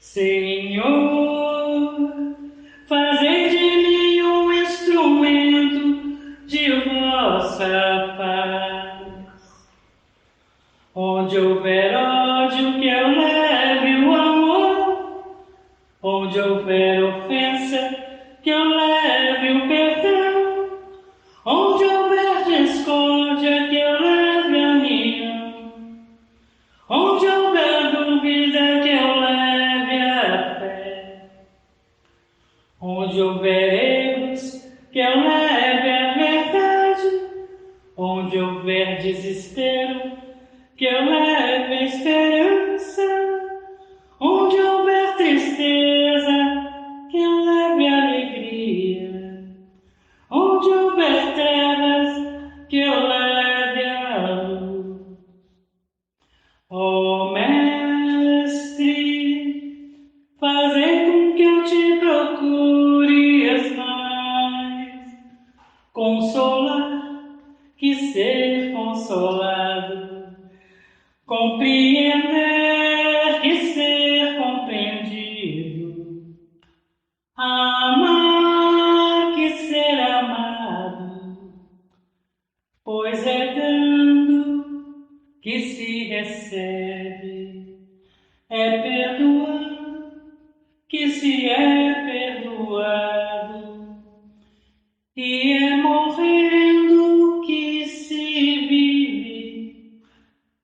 Senhor, fazei de mim um instrumento de vossa paz. Onde houver ódio, que eu leve o amor. Onde houver ofensa, que eu leve o perdão. Onde houver discórdia, que eu leve a união. Onde houver dúvida, que eu leve a fé. Onde houver erros, que eu leve a verdade. Onde houver desespero, que eu leve a esperança. Onde houver tristeza, que eu leve a alegria. Onde houver trevas, que eu leve a luz. Ó Mestre, fazei com que eu te procure mais. Consolar, que ser consolado. Compreender, que ser compreendido. Amar, que ser amado. Pois é dando que se recebe, é perdoando que se é perdoado, e é morrendo que se vive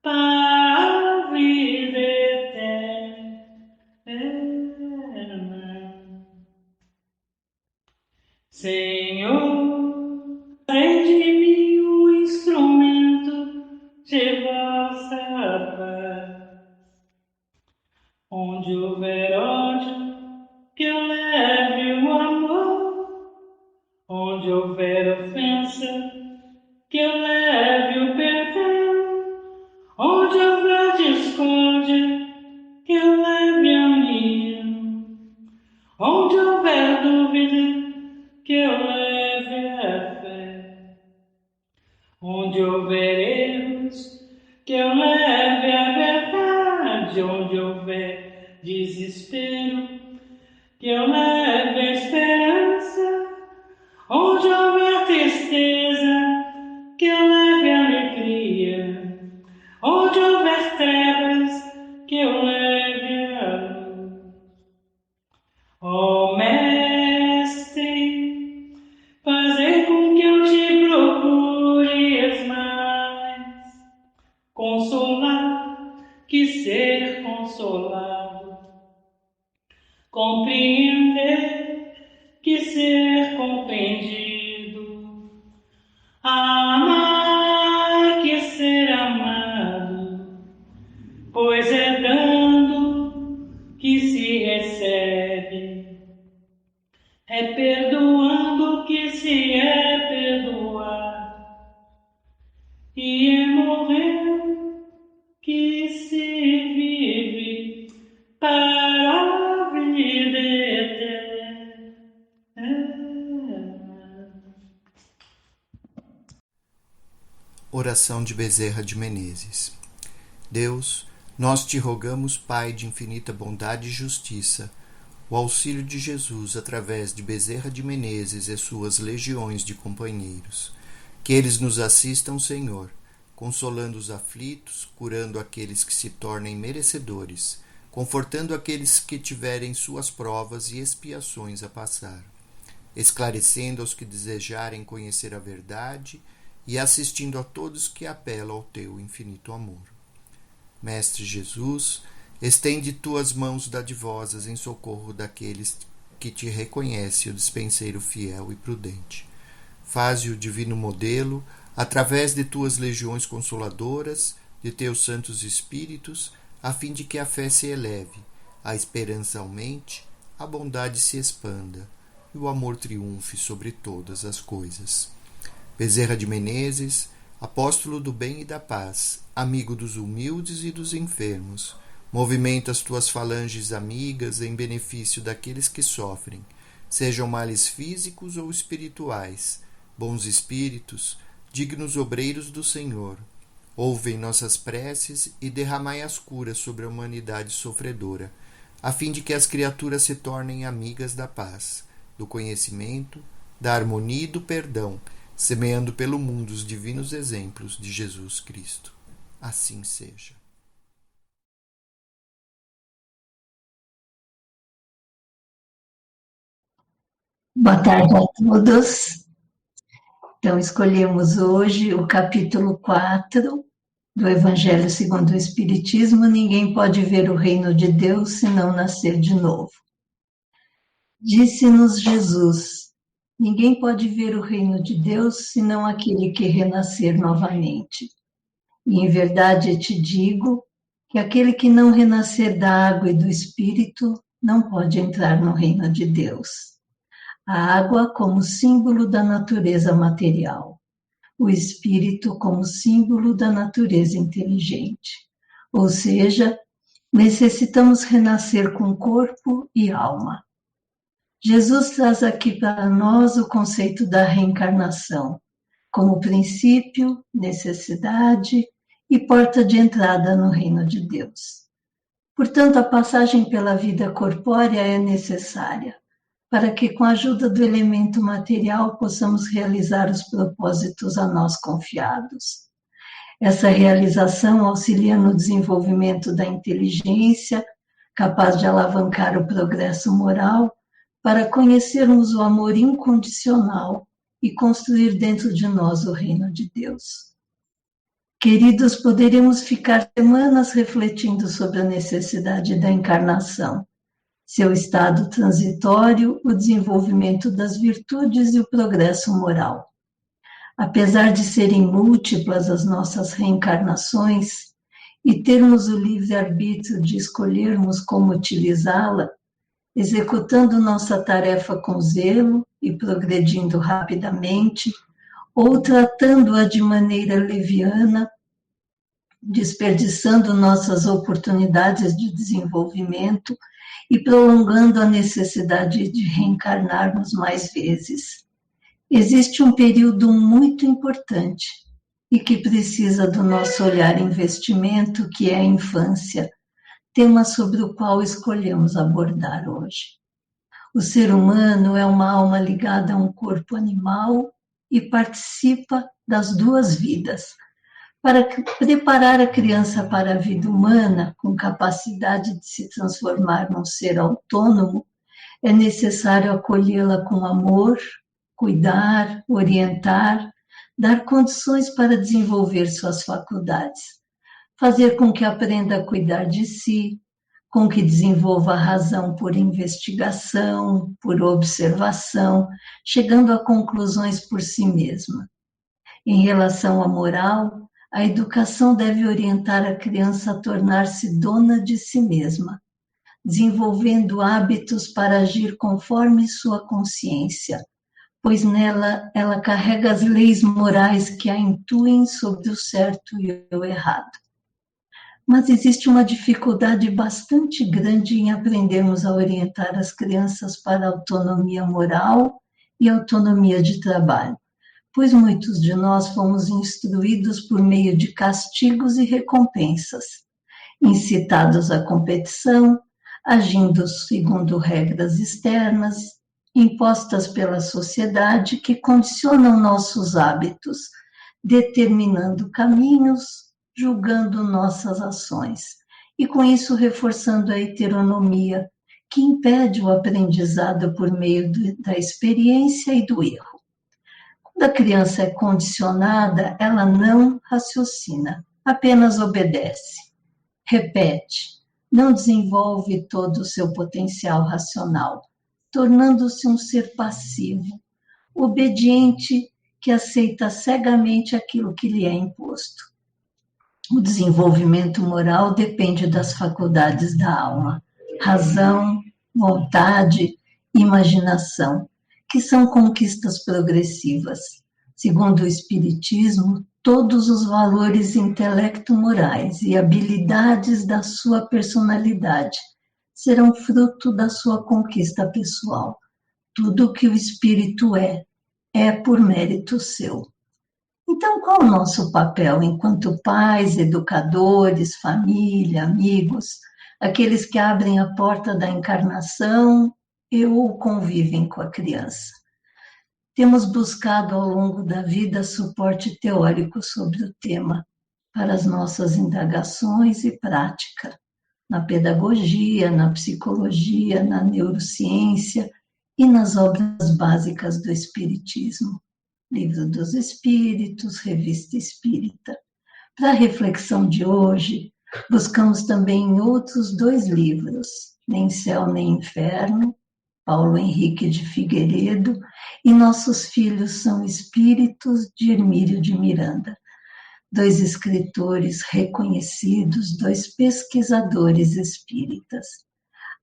para a vida eterna. Senhor, fazei de mim um instrumento de vossa paz. Onde houver ódio, que eu leve o amor. Onde houver ofensa, que eu leve o perdão. Onde houver discórdia, que eu leve a união. Onde houver dúvida, que eu leve a fé. Onde houver erros, que eu leve a verdade. Onde houver desespero, que eu leve a esperança. Onde houver tristeza, que eu leve a alegria. Onde houver trevas, que eu leve a luz. Ó Mestre, fazei com que eu te procure mais. Consolar, que ser consolado. Compreender, que ser compreendido. Amar, que ser amado. Pois é dando que se recebe, é perdoando que se é perdoado, e é morrendo que se vive para a vida eterna. Oração de Bezerra de Menezes. Deus, nós te rogamos, Pai de infinita bondade e justiça, o auxílio de Jesus através de Bezerra de Menezes e suas legiões de companheiros. Que eles nos assistam, Senhor, consolando os aflitos, curando aqueles que se tornem merecedores, confortando aqueles que tiverem suas provas e expiações a passar, esclarecendo aos que desejarem conhecer a verdade e assistindo a todos que apelam ao teu infinito amor. Mestre Jesus, estende tuas mãos dadivosas em socorro daqueles que te reconhecem o dispenseiro fiel e prudente. Faze o divino modelo, através de tuas legiões consoladoras, de teus santos espíritos, a fim de que a fé se eleve, a esperança aumente, a bondade se expanda e o amor triunfe sobre todas as coisas. Bezerra de Menezes, apóstolo do bem e da paz, amigo dos humildes e dos enfermos, movimenta as tuas falanges amigas em benefício daqueles que sofrem, sejam males físicos ou espirituais, bons espíritos, dignos obreiros do Senhor. Ouvem nossas preces e derramai as curas sobre a humanidade sofredora, a fim de que as criaturas se tornem amigas da paz, do conhecimento, da harmonia e do perdão, semeando pelo mundo os divinos exemplos de Jesus Cristo. Assim seja. Boa tarde a todos. Então, escolhemos hoje o capítulo 4 do Evangelho segundo o Espiritismo. Ninguém pode ver o reino de Deus se não nascer de novo. Disse-nos Jesus: ninguém pode ver o reino de Deus senão aquele que renascer novamente. E em verdade te digo que aquele que não renascer da água e do Espírito não pode entrar no reino de Deus. A água como símbolo da natureza material, o Espírito como símbolo da natureza inteligente. Ou seja, necessitamos renascer com corpo e alma. Jesus traz aqui para nós o conceito da reencarnação, como princípio, necessidade e porta de entrada no reino de Deus. Portanto, a passagem pela vida corpórea é necessária, para que, com a ajuda do elemento material, possamos realizar os propósitos a nós confiados. Essa realização auxilia no desenvolvimento da inteligência, capaz de alavancar o progresso moral, para conhecermos o amor incondicional e construir dentro de nós o reino de Deus. Queridos, poderíamos ficar semanas refletindo sobre a necessidade da encarnação, seu estado transitório, o desenvolvimento das virtudes e o progresso moral. Apesar de serem múltiplas as nossas reencarnações e termos o livre-arbítrio de escolhermos como utilizá-la, executando nossa tarefa com zelo e progredindo rapidamente, ou tratando-a de maneira leviana, desperdiçando nossas oportunidades de desenvolvimento e prolongando a necessidade de reencarnarmos mais vezes. Existe um período muito importante e que precisa do nosso olhar e investimento, que é a infância, tema sobre o qual escolhemos abordar hoje. O ser humano é uma alma ligada a um corpo animal e participa das duas vidas. Para preparar a criança para a vida humana, com capacidade de se transformar num ser autônomo, é necessário acolhê-la com amor, cuidar, orientar, dar condições para desenvolver suas faculdades, fazer com que aprenda a cuidar de si, com que desenvolva a razão por investigação, por observação, chegando a conclusões por si mesma. Em relação à moral, a educação deve orientar a criança a tornar-se dona de si mesma, desenvolvendo hábitos para agir conforme sua consciência, pois nela ela carrega as leis morais que a intuem sobre o certo e o errado. Mas existe uma dificuldade bastante grande em aprendermos a orientar as crianças para a autonomia moral e autonomia de trabalho, pois muitos de nós fomos instruídos por meio de castigos e recompensas, incitados à competição, agindo segundo regras externas, impostas pela sociedade que condicionam nossos hábitos, determinando caminhos, julgando nossas ações, e com isso reforçando a heteronomia, que impede o aprendizado por meio da experiência e do erro. Quando a criança é condicionada, ela não raciocina, apenas obedece, repete, não desenvolve todo o seu potencial racional, tornando-se um ser passivo, obediente, que aceita cegamente aquilo que lhe é imposto. O desenvolvimento moral depende das faculdades da alma, razão, vontade, imaginação, que são conquistas progressivas. Segundo o Espiritismo, todos os valores intelecto-morais e habilidades da sua personalidade serão fruto da sua conquista pessoal. Tudo o que o espírito é por mérito seu. Então, qual o nosso papel enquanto pais, educadores, família, amigos, aqueles que abrem a porta da encarnação ou convivem com a criança. Temos buscado ao longo da vida suporte teórico sobre o tema para as nossas indagações e prática, na pedagogia, na psicologia, na neurociência e nas obras básicas do Espiritismo. Livro dos Espíritos, Revista Espírita. Para a reflexão de hoje, buscamos também em outros 2 livros, Nem Céu nem Inferno, Paulo Henrique de Figueiredo, e Nossos Filhos são Espíritos, de Hermílio de Miranda. 2 escritores reconhecidos, 2 pesquisadores espíritas.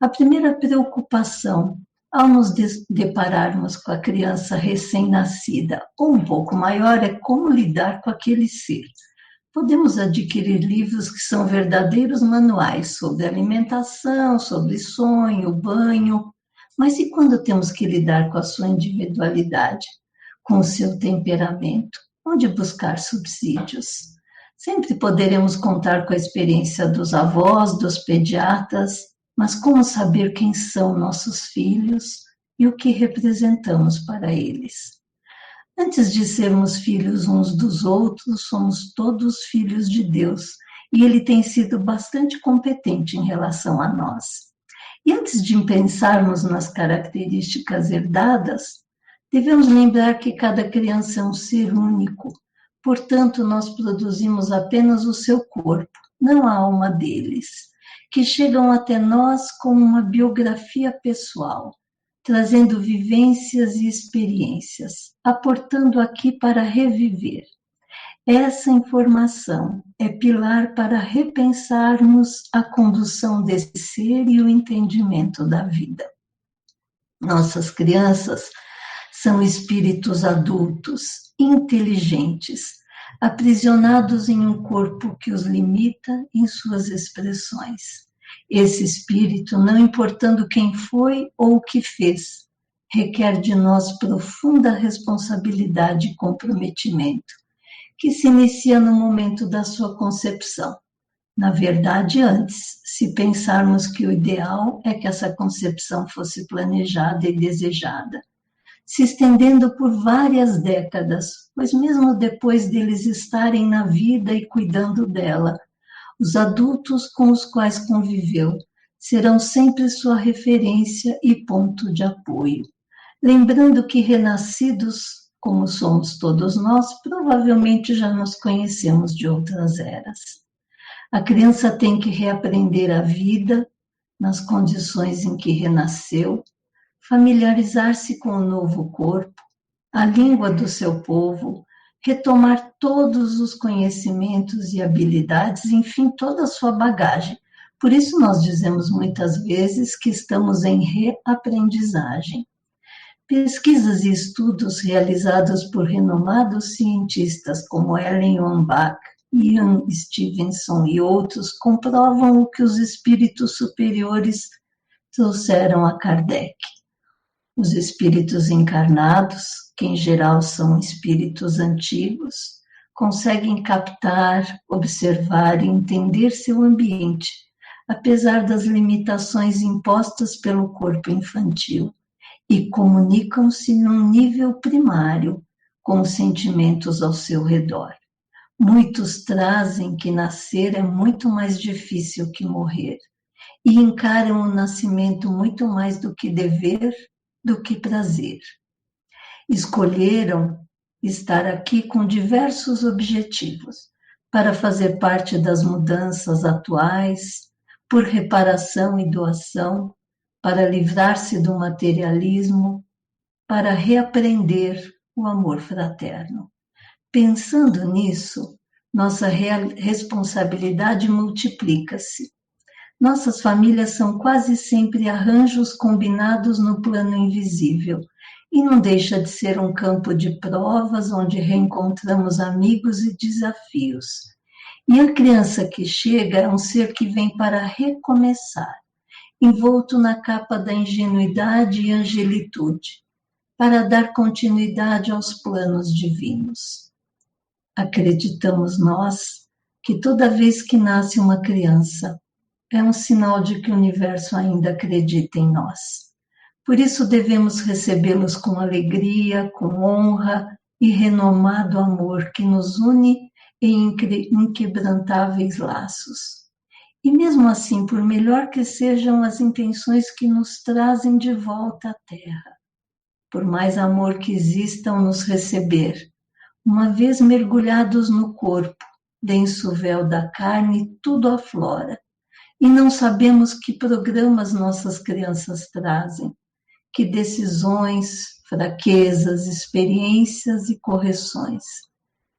A primeira preocupação, ao nos depararmos com a criança recém-nascida ou um pouco maior, é como lidar com aquele ser. Podemos adquirir livros que são verdadeiros manuais sobre alimentação, sobre sonho, banho, mas e quando temos que lidar com a sua individualidade, com o seu temperamento? Onde buscar subsídios? Sempre poderemos contar com a experiência dos avós, dos pediatras, mas como saber quem são nossos filhos e o que representamos para eles? Antes de sermos filhos uns dos outros, somos todos filhos de Deus, e Ele tem sido bastante competente em relação a nós. E antes de pensarmos nas características herdadas, devemos lembrar que cada criança é um ser único, portanto, nós produzimos apenas o seu corpo, não a alma deles, que chegam até nós com uma biografia pessoal, trazendo vivências e experiências, aportando aqui para reviver. Essa informação é pilar para repensarmos a condução desse ser e o entendimento da vida. Nossas crianças são espíritos adultos, inteligentes, aprisionados em um corpo que os limita em suas expressões. Esse espírito, não importando quem foi ou o que fez, requer de nós profunda responsabilidade e comprometimento, que se inicia no momento da sua concepção. Na verdade, antes, se pensarmos que o ideal é que essa concepção fosse planejada e desejada, se estendendo por várias décadas, pois mesmo depois deles estarem na vida e cuidando dela, os adultos com os quais conviveu serão sempre sua referência e ponto de apoio. Lembrando que renascidos, como somos todos nós, provavelmente já nos conhecemos de outras eras. A criança tem que reaprender a vida nas condições em que renasceu, familiarizar-se com o novo corpo, a língua do seu povo, retomar todos os conhecimentos e habilidades, enfim, toda a sua bagagem. Por isso nós dizemos muitas vezes que estamos em reaprendizagem. Pesquisas e estudos realizados por renomados cientistas como Ellen Wambach, Ian Stevenson e outros comprovam o que os espíritos superiores trouxeram a Kardec. Os espíritos encarnados, que em geral são espíritos antigos, conseguem captar, observar e entender seu ambiente, apesar das limitações impostas pelo corpo infantil, e comunicam-se num nível primário com os sentimentos ao seu redor. Muitos trazem que nascer é muito mais difícil que morrer, e encaram o nascimento muito mais do que dever, do que prazer. Escolheram estar aqui com diversos objetivos, para fazer parte das mudanças atuais, por reparação e doação, para livrar-se do materialismo, para reaprender o amor fraterno. Pensando nisso, nossa responsabilidade multiplica-se. Nossas famílias são quase sempre arranjos combinados no plano invisível, e não deixa de ser um campo de provas onde reencontramos amigos e desafios. E a criança que chega é um ser que vem para recomeçar, envolto na capa da ingenuidade e angelitude, para dar continuidade aos planos divinos. Acreditamos nós que toda vez que nasce uma criança, é um sinal de que o universo ainda acredita em nós. Por isso devemos recebê-los com alegria, com honra e renomado amor que nos une em inquebrantáveis laços. E mesmo assim, por melhor que sejam as intenções que nos trazem de volta à Terra, por mais amor que exista ao nos receber, uma vez mergulhados no corpo, denso véu da carne, tudo aflora, e não sabemos que programas nossas crianças trazem, que decisões, fraquezas, experiências e correções.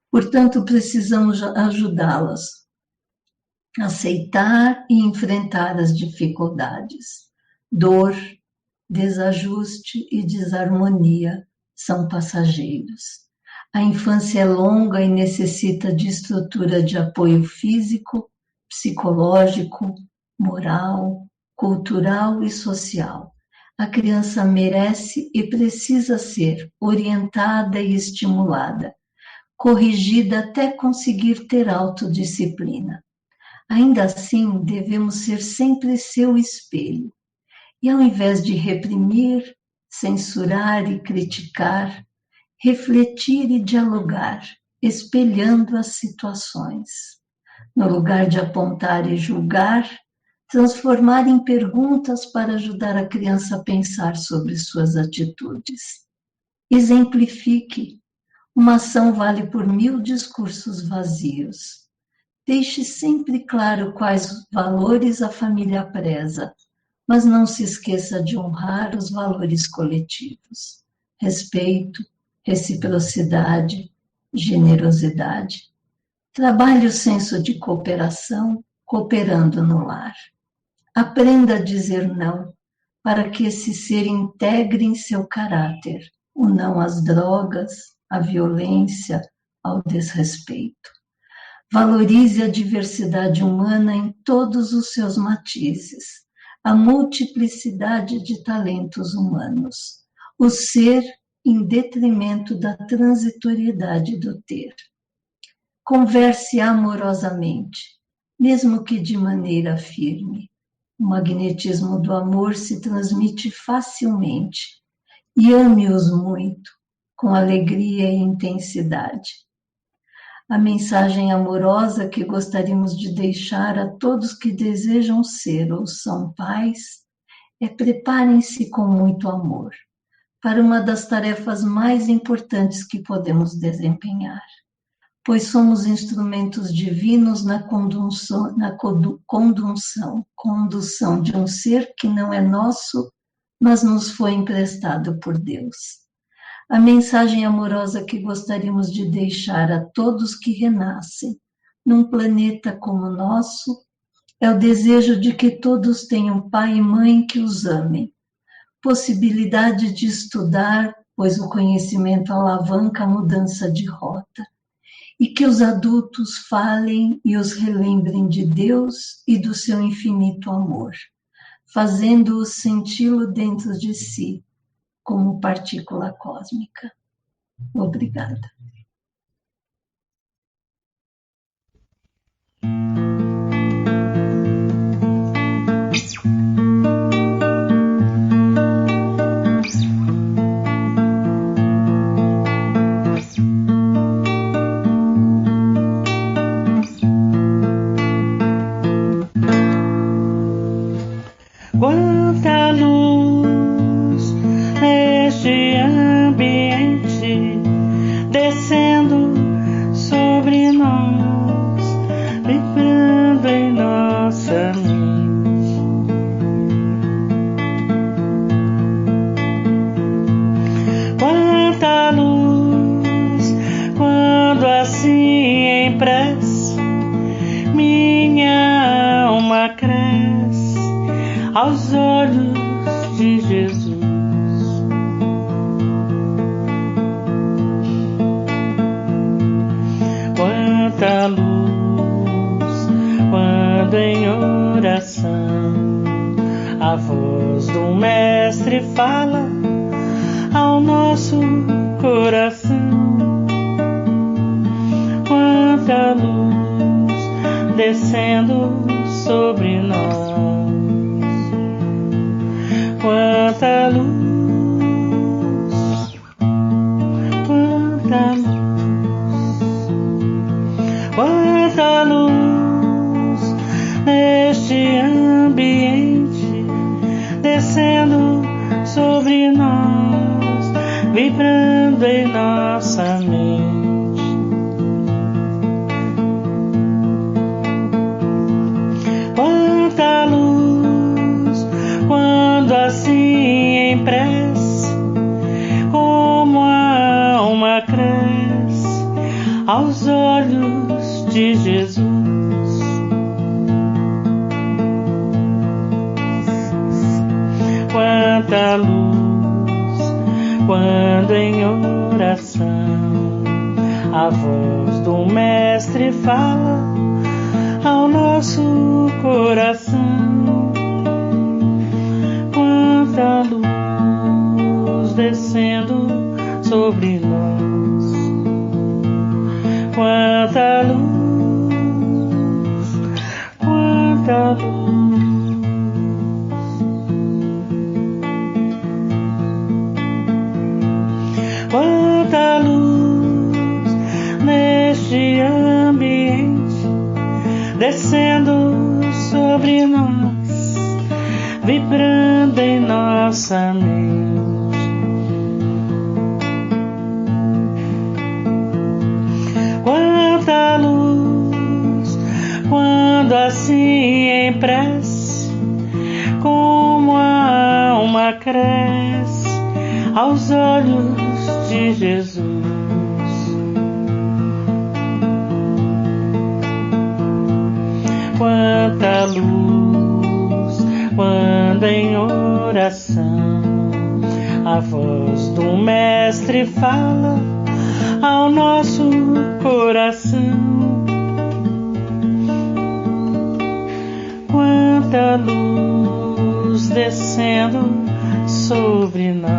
Portanto, precisamos ajudá-las a aceitar e enfrentar as dificuldades. Dor, desajuste e desarmonia são passageiros. A infância é longa e necessita de estrutura de apoio físico, psicológico, moral, cultural e social. A criança merece e precisa ser orientada e estimulada, corrigida até conseguir ter autodisciplina. Ainda assim, devemos ser sempre seu espelho. E ao invés de reprimir, censurar e criticar, refletir e dialogar, espelhando as situações. No lugar de apontar e julgar, transformar em perguntas para ajudar a criança a pensar sobre suas atitudes. Exemplifique. Uma ação vale por 1000 discursos vazios. Deixe sempre claro quais valores a família preza, mas não se esqueça de honrar os valores coletivos. Respeito, reciprocidade, generosidade. Trabalhe o senso de cooperação, cooperando no lar. Aprenda a dizer não, para que esse ser integre em seu caráter o não às drogas, à violência, ao desrespeito. Valorize a diversidade humana em todos os seus matizes, a multiplicidade de talentos humanos, o ser em detrimento da transitoriedade do ter. Converse amorosamente, mesmo que de maneira firme. O magnetismo do amor se transmite facilmente e ame-os muito, com alegria e intensidade. A mensagem amorosa que gostaríamos de deixar a todos que desejam ser ou são pais é: preparem-se com muito amor para uma das tarefas mais importantes que podemos desempenhar, pois somos instrumentos divinos na condução de um ser que não é nosso, mas nos foi emprestado por Deus. A mensagem amorosa que gostaríamos de deixar a todos que renascem num planeta como o nosso é o desejo de que todos tenham pai e mãe que os amem, possibilidade de estudar, pois o conhecimento alavanca a mudança de rota, e que os adultos falem e os relembrem de Deus e do seu infinito amor, fazendo-os senti-lo dentro de si, como partícula cósmica. Obrigada. Quanta luz neste ambiente, descendo sobre nós, vibrando em nossa mente. Quanta luz, quando assim em prece, minha alma cresce aos olhos de Jesus. Quanta luz, quando em oração a voz do Mestre fala ao nosso coração. Quanta luz descendo sobre nós. Quanta luz, quanta luz, quanta luz neste ambiente, descendo sobre nós, vibrando em nossa mente. Quanta luz, quando assim em prece, como a alma cresce aos olhos de Jesus. Quanta luz, quando em oração a voz do Mestre fala ao nosso coração. Quanta luz descendo sobre nós. Quanta luz, quanta luz. Quanta luz neste ambiente, descendo sobre nós, vibrando em nossa mente. Quanta luz, quando assim em prece, como a alma cresce aos olhos de Jesus. Quanta luz, quando em oração a voz do Mestre fala ao nosso coração. Quanta luz descendo sobre nós.